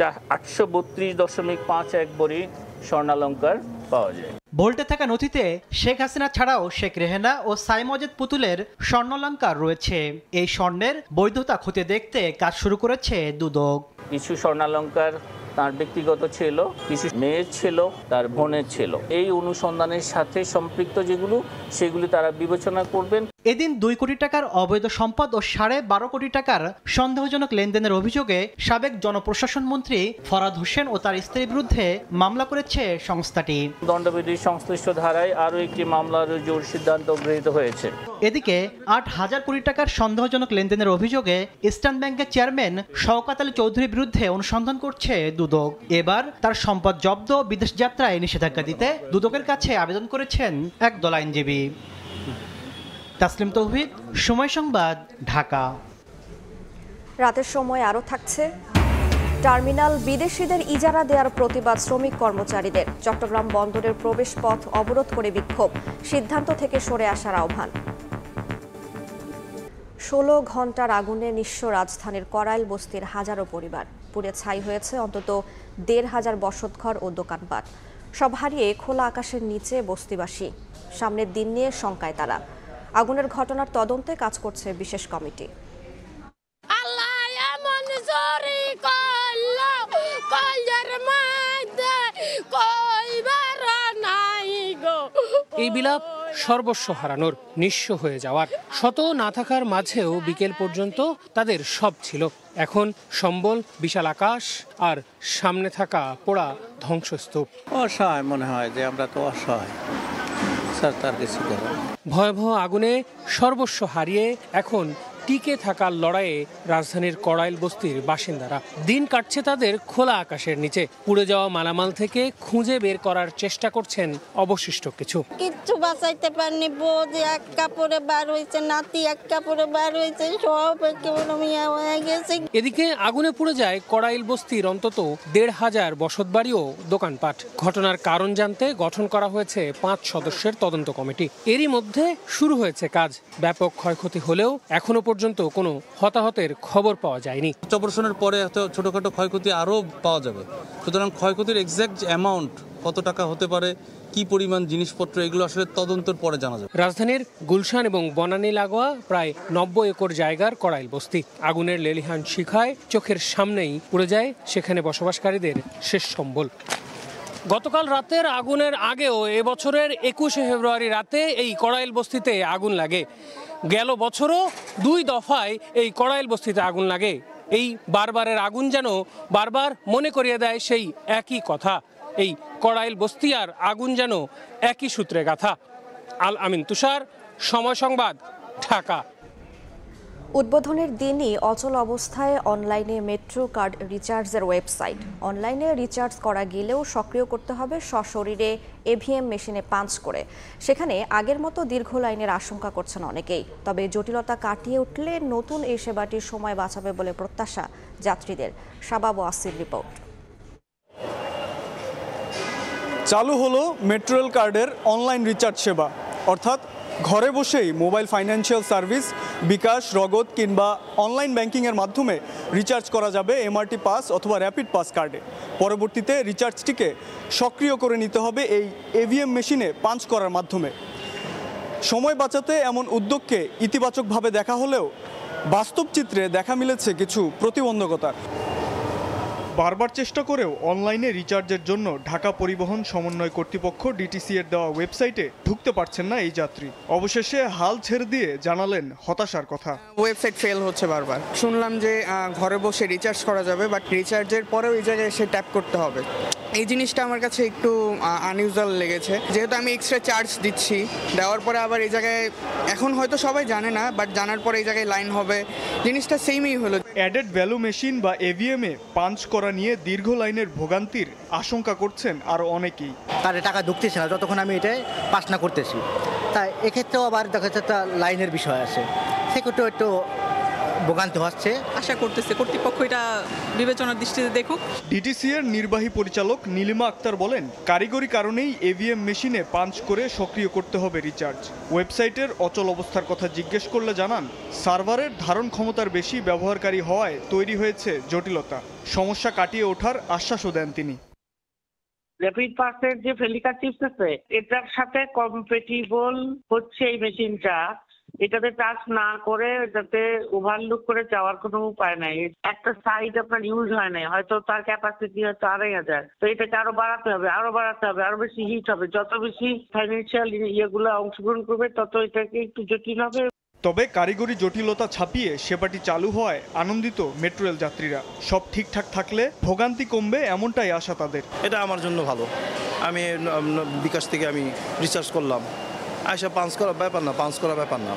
832.51 ভরি স্বর্ণালঙ্কার পাওয়া যায়। ভোল্টে থাকা নথিতে শেখ হাসিনা ছাড়াও শেখ রেহেনা ও সাইমজেদ পুতুলের স্বর্ণালঙ্কার রয়েছে। এই স্বর্ণের বৈধতা খতিয়ে দেখতে কাজ শুরু করেছে দুদক। কিছু স্বর্ণালঙ্কার তার ব্যক্তিগত ছিল, কিছু মেয়ের ছিল, তার বোনের ছিল। এই অনুসন্ধানের সাথে সম্পৃক্ত যেগুলো সেগুলি তারা বিবেচনা করবেন। এদিন 2 কোটি টাকার অবৈধ সম্পদ ও 12.5 কোটি টাকার সন্দেহজনক লেনদেনের অভিযোগে সাবেক জনপ্রশাসন মন্ত্রী ফরাদ হোসেন ও তার স্ত্রীর বিরুদ্ধে মামলা করেছে সংস্থাটি। দণ্ডবিধির সংশ্লিষ্ট ধারায় আরও একটি মামলা রুজুর সিদ্ধান্ত গৃহীত হয়েছে। এদিকে 8,000 কোটি টাকার সন্দেহজনক লেনদেনের অভিযোগে ইস্টার্ন ব্যাংকের চেয়ারম্যান শওকত আলী চৌধুরীর বিরুদ্ধে অনুসন্ধান করছে দুদক। এবার তার সম্পদ জব্দ, বিদেশ যাত্রায় নিষেধাজ্ঞা দিতে দুদকের কাছে আবেদন করেছেন একদল আইনজীবী। তাসলিম তৌহিদ, সময় সংবাদ, ঢাকা। রাতের সময় আরও থাকছে টার্মিনাল বিদেশিদের ইজারা দেওয়ার প্রতিবাদ শ্রমিক কর্মচারীদের। চট্টগ্রাম বন্দরের প্রবেশ পথ অবরোধ করে বিক্ষোভ, সিদ্ধান্ত থেকে সরে আসার আহ্বান। 16 ঘন্টার আগুনে নিঃস্ব রাজধানীর করাইল বস্তির হাজারো পরিবার। পুড়ে ছাই হয়েছে অন্তত 1,500 বসতঘর ও দোকানপাট। সব হারিয়ে খোলা আকাশের নিচে বস্তিবাসী। সামনের দিন নিয়ে শঙ্কায় তারা। আগুনের ঘটনার তদন্তে কাজ করছে বিশেষ কমিটি। এই বিলাপ সর্বস্ব হারানোর, নিঃস্ব হয়ে যাওয়ার। শত না থাকার মাঝেও বিকেল পর্যন্ত তাদের সব ছিল। এখন সম্বল বিশাল আকাশ আর সামনে থাকা পোড়া ধ্বংসস্তূপ। অসহায় মনে হয় যে আমরা তো অসহায়, স্যার তার কিছু করে। ভয়াবহ আগুনে সর্বস্ব হারিয়ে এখন টিকে থাকার লড়াইয়ে রাজধানীর করাইল বস্তির বাসিন্দারা। দিন কাটছে তাদের খোলা আকাশের নিচে। পুড়ে যাওয়া মালামাল থেকে খুঁজে বের করার চেষ্টা করছেন অবশিষ্ট কিছু। কিচ্ছু বাঁচাইতে পারেনি। বোধ এক কাপড়ে বার হয়েছে, নাতি এক কাপড়ে বার হয়েছে, সব একেবারে মিয়া হয়ে গেছে। এদিকে আগুনে পুড়ে যায় করাইল বস্তির অন্তত 1,500 বসতবাড়ি ও দোকানপাট। ঘটনার কারণ জানতে গঠন করা হয়েছে 5 সদস্যের তদন্ত কমিটি। এরই মধ্যে শুরু হয়েছে কাজ। ব্যাপক ক্ষয়ক্ষতি হলেও এখনো পর্যন্ত কোনো হতাহতের খবর পাওয়া যায়নি। অপারেশনের পরে ছোটখাটো ক্ষয়ক্ষতি আরও পাওয়া যাবে, সুতরাং ক্ষয়ক্ষতির এক্সাক্ট অ্যামাউন্ট কত টাকা হতে পারে, কি পরিমাণ জিনিসপত্র, এগুলো আসলে তদন্তের পরে জানা যাবে। রাজধানীর গুলশান এবং বনানী লাগোয়া প্রায় 90 একর জায়গার করাইল বস্তি। আগুনের লেলিহান শিখায় চোখের সামনেই পুড়ে যায় সেখানে বসবাসকারীদের শেষ সম্বল। গতকাল রাতের আগুনের আগেও এবছরের 21শে ফেব্রুয়ারি রাতে এই করাইল বস্তিতে আগুন লাগে। গেল বছরও 2 দফায় এই করাইল বস্তিতে আগুন লাগে। এই বারবারের আগুন যেন বারবার মনে করিয়ে দেয় সেই একই কথা। এই করাইল বস্তি আর আগুন যেন একই সূত্রে গাথা। আল আমিন তুষার, সময় সংবাদ, ঢাকা। উদ্বোধনের দিনই অচল অবস্থায় অনলাইনে মেট্রো কার্ড রিচার্জের ওয়েবসাইট। অনলাইনে রিচার্জ করা গেলেও সক্রিয় করতে হবে সশরীরে এভিএম মেশিনে পাঞ্চ করে। সেখানে আগের মতো দীর্ঘ লাইনের আশঙ্কা করছেন অনেকেই। তবে জটিলতা কাটিয়ে উঠলে নতুন এই সেবাটির সময় বাঁচাবে বলে প্রত্যাশা যাত্রীদের। শাবাব ওয়াসির রিপোর্ট। চালু হলো মেট্রো রেল কার্ডের অনলাইন রিচার্জ সেবা, অর্থাৎ ঘরে বসেই মোবাইল ফাইন্যান্সিয়াল সার্ভিস, বিকাশ, নগদ কিংবা অনলাইন ব্যাংকিংয়ের মাধ্যমে রিচার্জ করা যাবে এমআরটি পাস অথবা র্যাপিড পাস কার্ডে। পরবর্তীতে রিচার্জটিকে সক্রিয় করে নিতে হবে এই এভিএম মেশিনে পাঞ্চ করার মাধ্যমে। সময় বাঁচাতে এমন উদ্যোগকে ইতিবাচকভাবে দেখা হলেও বাস্তব চিত্রে দেখা মিলেছে কিছু প্রতিবন্ধকতার। বারবার চেষ্টা করেও অনলাইনে রিচার্জের জন্য ঢাকা পরিবহন সমন্বয় কর্তৃপক্ষ ডিটিসি এর দেওয়া ওয়েবসাইটে ঢুকতে পারছেন না এই যাত্রী। অবশেষে হাল ছেড়ে দিয়ে জানালেন হতাশার কথা। ওয়েবসাইট ফেল হচ্ছে বারবার। শুনলাম যে ঘরে বসে রিচার্জ করা যাবে, বাট রিচার্জের পরেও এই জায়গায় এসে ট্যাপ করতে হবে। এই জিনিসটা আমার কাছে একটু আনইউজুয়াল লেগেছে, যেহেতু আমি এক্সট্রা চার্জ দিচ্ছি, দেওয়ার পরে আবার এই জায়গায় এখন হয়তো সবাই জানে না, বাট জানার পরে এই জায়গায় লাইন হবে, জিনিসটা সেমই হলো। অ্যাডেড ভ্যালু মেশিন বা এভিএমে পাঞ্চ করা নিয়ে দীর্ঘ লাইনের ভোগান্তির আশঙ্কা করছেন আরও অনেকেই। তার টাকা ঢুকতেছে না যতক্ষণ আমি এটা পাস না করতেছি, তাই এক্ষেত্রেও আবার দেখা যাচ্ছে একটা লাইনের বিষয় আছে, সেক্ষেত্রেও একটু ভোগান্তি হচ্ছে। আশা করতেছে কর্তৃপক্ষ এটা বিবেচনার দৃষ্টিতে দেখুক। ডিটিসি এর নির্বাহী পরিচালক নীলিমা আক্তার বলেন, কারিগরি কারণেই এভিএম মেশিনে পাঞ্চ করে সক্রিয় করতে হবে রিচার্জ। ওয়েবসাইটের অচল অবস্থার কথা জিজ্ঞেস করলে জানান, সার্ভারের ধারণ ক্ষমতার বেশি ব্যবহারকারী হওয়ায় তৈরি হয়েছে জটিলতা। সমস্যা কাটিয়ে ওঠার আশ্বাসও দেন তিনি। র্যাপিড পাসের যে ফেলিকা চিপস আছে, এটার সাথে কম্পেটিবল হচ্ছে এই মেশিনটা। এটাতে টাচ না করে এটাতে ওভারলুক করে যাওয়ার কোনো উপায় নাই। একটা সাইড আপনার ইউজ হয় নাই, হয়তো তার ক্যাপাসিটি হয়তো 2500, তো এটাকে আরো বাড়াতে হবে, আরো বেশি হিট হবে। যত বেশি ফাইন্যান্সিয়াল ইয়েগুলো অংশগ্রহণ করবে তত এটাকে একটু জটিল হবে। তবে কারিগরি জটিলতা ছাপিয়ে সেবাটি চালু হওয়ায় আনন্দিত মেট্রো রেল যাত্রীরা। সব ঠিকঠাক থাকলে ভোগান্তি কমবে এমনটাই আশা তাদের। এটা আমার জন্য ভালো। আমি বিকাশ থেকে আমি রিচার্জ করলাম, আইসা পাঞ্চ করা ব্যাপার না,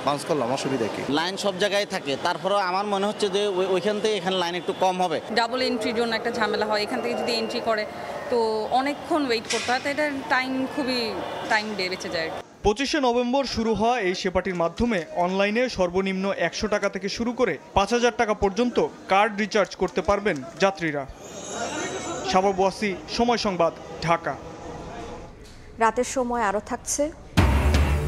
পাঞ্চ করলাম, অসুবিধা কি? লাইন সব জায়গায় থাকে, তারপরেও আমার মনে হচ্ছে যে ওইখান থেকে এখানে লাইন একটু কম হবে। ডাবল এন্ট্রির জন্য একটা ঝামেলা হয়, এখান থেকে যদি এন্ট্রি করে তো অনেকক্ষণ ওয়েট করতে হয়, তো এটার টাইম বেড়ে যায়। 25শে নভেম্বর শুরু হওয়া এই সেবাটির মাধ্যমে অনলাইনে সর্বনিম্ন 100 টাকা থেকে শুরু করে 5000 টাকা পর্যন্ত কার্ড রিচার্জ করতে পারবেন যাত্রীরা। শাবাব ওয়াসি, সময় সংবাদ, ঢাকা। রাতের সময় আরও থাকছে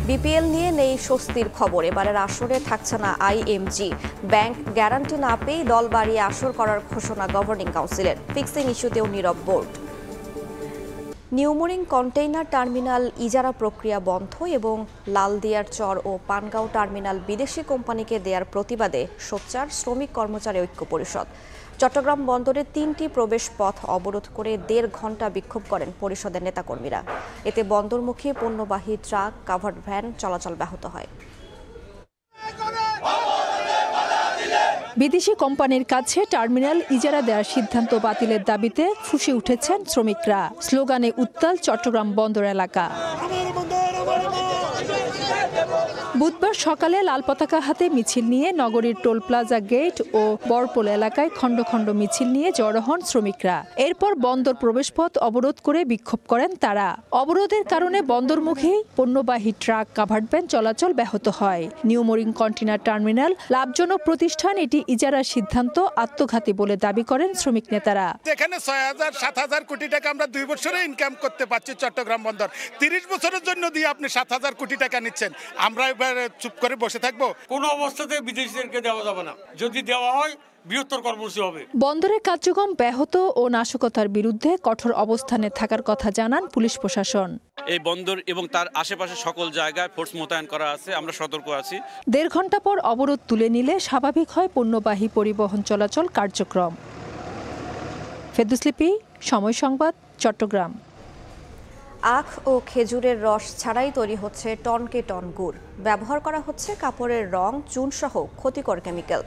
বিপিএল নিয়ে নেই স্বস্তির খবর। এবারের আসরে থাকছে না আইএমজি। ব্যাংক গ্যারান্টি না পেয়ে দল বাড়িয়ে আসর করার ঘোষণা গভর্নিং কাউন্সিলের। ফিক্সিং ইস্যুতেও নীরব বোর্ড। নিউমোরিং কন্টেইনার টার্মিনাল ইজারা প্রক্রিয়া বন্ধ এবং লালদিয়ার চর ও পানগাঁও টার্মিনাল বিদেশি কোম্পানিকে দেওয়ার প্রতিবাদে সোচ্চার শ্রমিক কর্মচারী ঐক্য পরিষদ। চট্টগ্রাম বন্দরে 3টি প্রবেশ পথ অবরোধ করে 1.5 ঘণ্টা বিক্ষোভ করেন পরিষদের নেতাকর্মীরা। এতে বন্দরমুখী পণ্যবাহী ট্রাক, কাভার্ড ভ্যান চলাচল ব্যাহত হয়। বিদেশি কোম্পানির কাছে টার্মিনাল ইজারা দেওয়ার সিদ্ধান্ত বাতিলের দাবিতে ফুঁসে উঠেছেন শ্রমিকরা। স্লোগানে উত্তাল চট্টগ্রাম বন্দর এলাকা। বুধবার সকালে লাল পতাকা হাতে মিছিল নিয়ে নগরীর টোল প্লাজা গেট ও বরপোল এলাকায় খণ্ড খণ্ড মিছিল নিয়ে জড়ো হন শ্রমিকরা। এরপর বন্দর প্রবেশপথ অবরোধ করে বিক্ষোভ করেন তারা। অবরোধের কারণে বন্দরমুখী পণ্যবাহী ট্রাক, কাভার্ড ভ্যান চলাচল ব্যাহত হয়। নিউমোরিং কন্টেইনার টার্মিনাল লাভজনক প্রতিষ্ঠান, এটি ইজারার সিদ্ধান্ত আত্মঘাতী বলে দাবি করেন শ্রমিক নেতারা। এখানে 6000-7000 কোটি টাকা আমরা 2 বছরে ইনকাম করতে পারছি চট্টগ্রাম বন্দর। 30 বছরের জন্য দিয়ে আপনি 7000 কোটি টাকা নিচ্ছেন, আমরা চুপ করে বসে থাকবো? কোনো অবস্থাতে বিদেশিদেরকে দেওয়া যাবে না, যদি দেওয়া হয় বৃহত্তর কর্মসূচি হবে। বন্দরের কার্যক্রম ব্যাহত ও নাশকতার বিরুদ্ধে কঠোর অবস্থানে থাকার কথা জানান পুলিশ প্রশাসন। এই বন্দর এবং তার আশেপাশে সকল জায়গায় ফোর্স মোতায়েন করা আছে, আমরা সতর্ক আছি। 1.5 ঘণ্টা পর অবরোধ তুলে নিলে স্বাভাবিক হয় পণ্যবাহী পরিবহন চলাচল কার্যক্রম। ফেরদৌস লিপি, সময় সংবাদ, চট্টগ্রাম। আখ ও খেজুরের রস ছাড়াই তৈরি হচ্ছে টনকে টন গুড়। ব্যবহার করা হচ্ছে কাপড়ের রং, চুন সহ ক্ষতিকর কেমিক্যাল।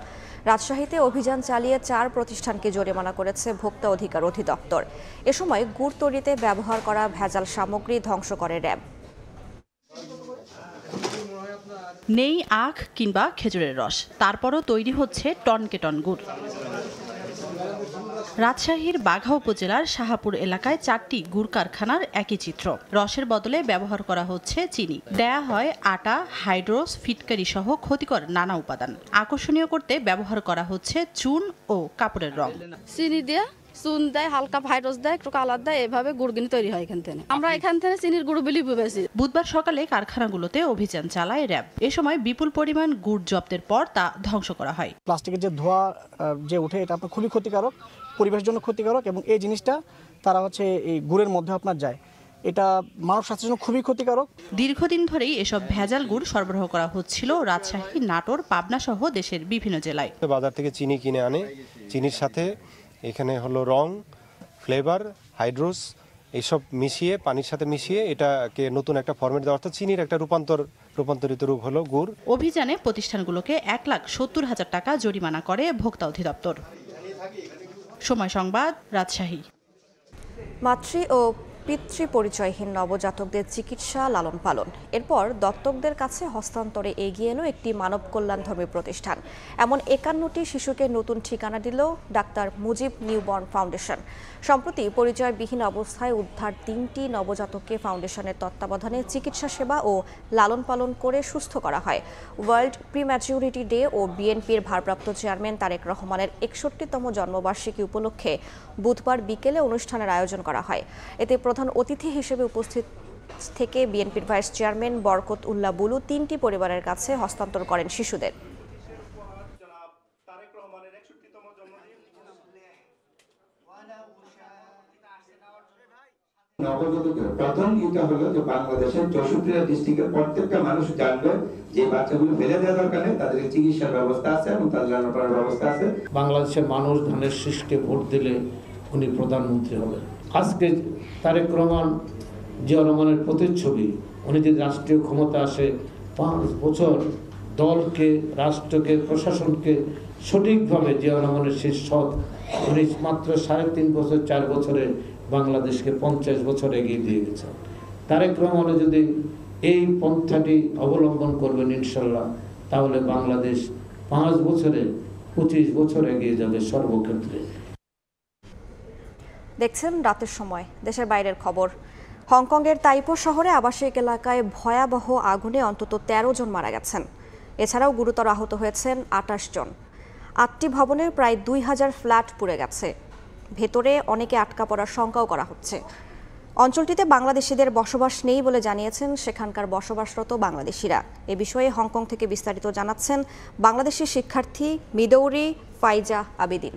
রাজশাহীতে অভিযান চালিয়ে 4 প্রতিষ্ঠানকে জরিমানা করেছে ভোক্তা অধিকার অধিদপ্তর। এ সময় গুড় তৈরিতে ব্যবহার করা ভেজাল সামগ্রী ধ্বংস করে র্যাব। নেই আখ কিংবা খেজুরের রস, তারপরও তৈরি হচ্ছে টনকে টন গুড়। রাজশাহীর বাঘা উপজেলার শাহাপুর এলাকায় 4টি গুড় কারখানার একই চিত্র। রসের বদলে ব্যবহার করা হচ্ছে চিনি, দেয়া হয় আটা, হাইড্রোস, ফিটকারি সহ ক্ষতিকর নানা উপাদান। আকর্ষণীয় করতে ব্যবহার করা হচ্ছে চুন ও কাপড়ের রং। চিনি দিয়ে চুন দেয়, হালকা ভাইরাস দেয়, একটু কালার দেয়, এভাবে গুড়গিনি তৈরি হয় এখান থেকে। আমরা এখান থেকে চিনির গুড় বিলি পেয়েছি। বুধবার সকালে কারখানাগুলোতে অভিযান চালায় র্যাব। এ সময় বিপুল পরিমাণ গুড় জব্দের পর তা ধ্বংস করা হয়। প্লাস্টিকের যে ধোঁয়া যে উঠে, এটা আপনার খুবই ক্ষতিকারক, পরিবেশের জন্য ক্ষতিকারক, এবং এই জিনিসটা তারা এই গুড়ের মধ্যে আপনার যায়, এটা মানব স্বাস্থ্যের জন্য খুবই ক্ষতিকারক। দীর্ঘদিন ধরেই এসব ভেজাল গুড় সরবরাহ করা হচ্ছিল রাজশাহী, নাটোর, পাবনা সহ দেশের বিভিন্ন জেলায়। বাজার থেকে চিনি কিনে আনে, চিনির সাথে এখানে হলো রং, ফ্লেভার, হাইড্রোস এইসব মিশিয়ে, পানির সাথে মিশিয়ে এটাকে নতুন একটা ফরম্যাট দেওয়া, অর্থাৎ চিনির একটা রূপান্তরিত রূপ হলো গুড়। অভিযানে প্রতিষ্ঠানগুলোকে 1,70,000 টাকা জরিমানা করে ভোক্তা অধিদপ্তর। সময় সংবাদ, রাজশাহী। মাতৃ ও পিতৃ পরিচয়হীন নবজাতকদের চিকিৎসা লালন পালন, এরপর দত্তকদের কাছে হস্তান্তরে এগিয়ে এলো একটি মানব কল্যাণধর্মী প্রতিষ্ঠান। এমন 51টি শিশুকে নতুন ঠিকানা দিল ডাক্তার মুজিব নিউবর্ন ফাউন্ডেশন। সম্প্রতি পরিচয়বিহীন অবস্থায় উদ্ধার 3টি নবজাতককে ফাউন্ডেশনের তত্ত্বাবধানে চিকিৎসা সেবা ও লালন পালন করে সুস্থ করা হয়। ওয়ার্ল্ড প্রিম্যাচুরিটি ডে ও বিএনপির ভারপ্রাপ্ত চেয়ারম্যান তারেক রহমানের 61তম জন্মবার্ষিকী উপলক্ষে বুধবার বিকেলে অনুষ্ঠানের আয়োজন করা হয়। এতে প্রধান অতিথি হিসেবে উপস্থিত থেকে বিএনপির ভাইস চেয়ারম্যান বরকত উল্লাহ বুলু 3টি পরিবারের কাছে হস্তান্তর করেন শিশুদের। প্রথম এটা হলো যে বাংলাদেশের 64টা ডিস্ট্রিক্টের প্রত্যেকটা মানুষ জানবে যে বাচ্চাগুলো ফেলে দেওয়া দরকার নেই, তাদের চিকিৎসার ব্যবস্থা আছে এবং তাদের লালন পালনের ব্যবস্থা আছে। বাংলাদেশের মানুষ ধানের শীষকে ভোট দিলে উনি প্রধানমন্ত্রী হবেন। আজকে তারেক রহমান জিয়া রহমানের প্রতিচ্ছবি, উনি যদি রাষ্ট্রীয় ক্ষমতা আসে 5 বছর দলকে, রাষ্ট্রকে, প্রশাসনকে সঠিকভাবে জিয়া রহমানের শীর্ষক উনি মাত্র 3.5 বছর 4 বছরে বাংলাদেশকে 50 বছর এগিয়ে দিয়ে গেছে। তারেক রহমান যদি এই পন্থাটি অবলম্বন করবেন ইনশাল্লাহ, তাহলে বাংলাদেশ 5 বছরে 25 বছর এগিয়ে যাবে সর্বক্ষেত্রে। দেখছেন রাতের সময় দেশের বাইরের খবর। হংকংয়ের তাইপো শহরে আবাসিক এলাকায় ভয়াবহ আগুনে অন্তত 13 জন মারা গেছেন। এছাড়াও গুরুতর আহত হয়েছেন 28 জন। 8টি ভবনের প্রায় 2000 ফ্ল্যাট পুড়ে গেছে। ভেতরে অনেকে আটকা পড়ার শঙ্কাও করা হচ্ছে। অঞ্চলটিতে বাংলাদেশিদের বসবাস নেই বলে জানিয়েছেন সেখানকার বসবাসরত বাংলাদেশিরা। এ বিষয়ে হংকং থেকে বিস্তারিত জানাচ্ছেন বাংলাদেশি শিক্ষার্থী মিদৌরি ফাইজা আবেদিন।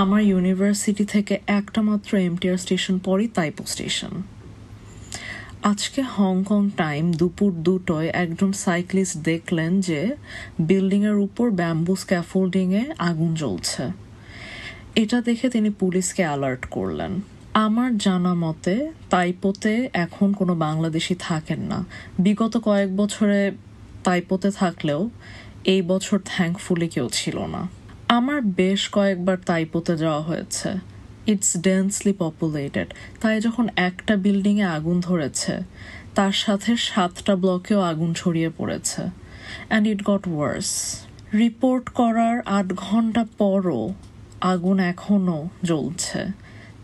আমার ইউনিভার্সিটি থেকে একটা মাত্র এমটিআর স্টেশন পরই তাইপো স্টেশন। আজকে হংকং টাইম দুপুর 2টায় একজন সাইক্লিস্ট দেখলেন যে বিল্ডিংয়ের উপর ব্যাম্বু স্ক্যাফোল্ডিংয়ে আগুন জ্বলছে। এটা দেখে তিনি পুলিশকে অ্যালার্ট করলেন। আমার জানা মতে তাইপোতে এখন কোনো বাংলাদেশি থাকেন না। বিগত কয়েক বছরে তাইপোতে থাকলেও এই বছর থ্যাঙ্কফুলি কেউ ছিল না। আমার বেশ কয়েকবার তাইপোতে যাওয়া হয়েছে। ইটস ডেন্সলি পপুলেটেড, তাই যখন একটা বিল্ডিংয়ে আগুন ধরেছে তার সাথে 7টা ব্লকেও আগুন ছড়িয়ে পড়েছে। And it got worse. Report করার 8 ঘন্টা পরও আগুন এখনও জ্বলছে।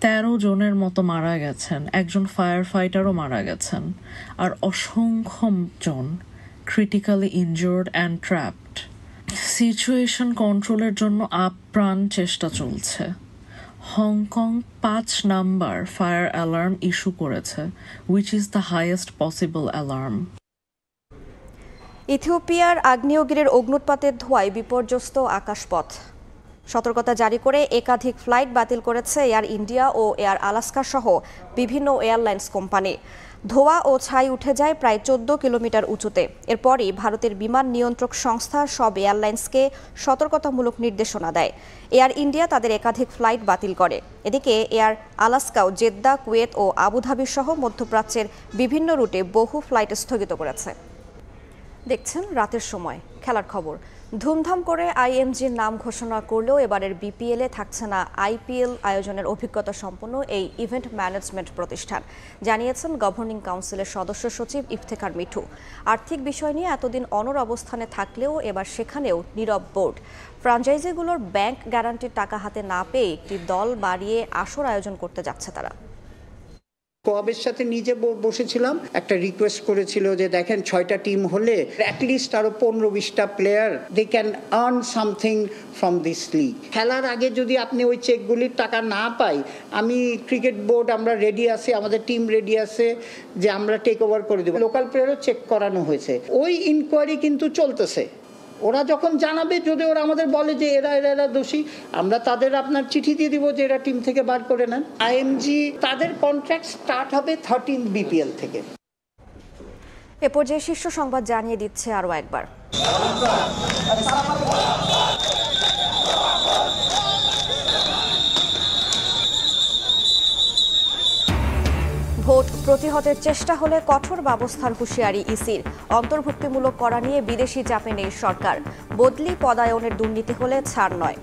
13 জনের মতো মারা গেছেন, একজন ফায়ার ফাইটারও মারা গেছেন, আর অসংখ্য জন critically injured and trapped. Situation কন্ট্রোলের জন্য আপ্রাণ চেষ্টা চলছে। Hong Kong 5 number fire alarm issue করেছে, which is the highest possible alarm. ইথিওপিয়ার আগ্নেয়গিরির অগ্নুৎপাতের ধোঁয়ায় বিপর্যস্ত আকাশপথ। সতর্কতা জারি করে একাধিক ফ্লাইট বাতিল করেছে এয়ার ইন্ডিয়া ও এয়ার আলাস্কা সহ বিভিন্ন এয়ারলাইন্স কোম্পানি। ধোঁয়া ও ছাই উঠে যায় প্রায় 14 কিলোমিটার উঁচুতে। এরপরই ভারতের বিমান নিয়ন্ত্রক সংস্থা সব এয়ারলাইন্সকে সতর্কতামূলক নির্দেশনা দেয়। এয়ার ইন্ডিয়া তাদের একাধিক ফ্লাইট বাতিল করে। এদিকে এয়ার আলাস্কাও জেদ্দা, কুয়েত ও আবুধাবি সহ মধ্যপ্রাচ্যের বিভিন্ন রুটে বহু ফ্লাইট স্থগিত করেছে। দেখছেন রাতের সময় খেলার খবর। ধুমধাম করে আইএমজির নাম ঘোষণা করলেও এবারের বিপিএলে থাকছে না আইপিএল আয়োজনের অভিজ্ঞতা সম্পন্ন এই ইভেন্ট ম্যানেজমেন্ট প্রতিষ্ঠান, জানিয়েছেন গভর্নিং কাউন্সিলের সদস্য সচিব ইফতেখার মিঠু। আর্থিক বিষয় নিয়ে এতদিন অনড় অবস্থানে থাকলেও এবার সেখানেও নীরব বোর্ড। ফ্র্যাঞ্চাইজিগুলোর ব্যাংক গ্যারান্টির টাকা হাতে না পেয়ে একটি দল বাড়িয়ে আসর আয়োজন করতে যাচ্ছে তারা। কোয়াবের সাথে নিজে বসেছিলাম, একটা রিকোয়েস্ট করেছিল যে দেখেন 6টা টিম হলে অ্যাটলিস্ট আরো 15-20টা player they can earn something from this league. খেলার আগে যদি আপনি ওই চেকগুলির টাকা না পাই, আমি ক্রিকেট বোর্ড আমরা রেডি আছি, আমাদের টিম রেডি আছে যে আমরা টেক ওভার করে দেবো। লোকাল প্লেয়ারও চেক করানো হয়েছে, ওই ইনকোয়ারি কিন্তু চলতেছে। ওরা যখন জানাবে, যদি ওরা আমাদের বলে যে এরা এরা এরা দোষী, আমরা তাদের আপনার চিঠি দিয়ে দিব যে এরা টিম থেকে বার করে নেন। আইএমজি তাদের কন্ট্রাক্ট স্টার্ট হবে 13 বিপিএল থেকে। এ পর্যায়ে শীর্ষ সংবাদ জানিয়ে দিচ্ছে আরও একবার। ভোট প্রতিহতের চেষ্টা হলে কঠোর ব্যবস্থার হুঁশিয়ারি ইসির। অন্তর্ভুক্তিমূলক করা নিয়ে বিদেশি চাপে নেই সরকার। বদলি পদায়নের দুর্নীতি হলে ছাড় নয়।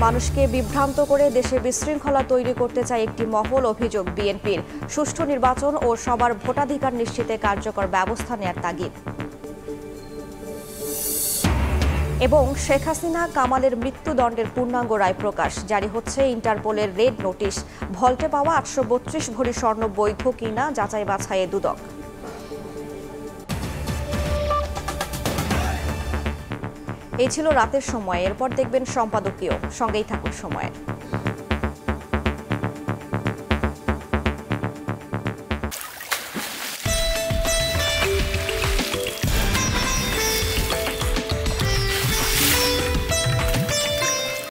মানুষকে বিভ্রান্ত করে দেশে বিশৃঙ্খলা তৈরি করতে চায় একটি মহল, অভিযোগ বিএনপির। সুষ্ঠু নির্বাচন ও সবার ভোটাধিকার নিশ্চিতে কার্যকর ব্যবস্থা নেয়ার তাগিদ। এবং শেখ হাসিনা কামালের মৃত্যুদণ্ডের পূর্ণাঙ্গ রায় প্রকাশ, জারি হচ্ছে ইন্টারপোলের রেড নোটিশ। ভল্টে পাওয়া 832 ভরি স্বর্ণ বৈধ কিনা যাচাই বাছাইয়ে দুদক। এই ছিল রাতের সময়, এরপর দেখবেন সম্পাদকীয়। সঙ্গেই থাকুন সময়।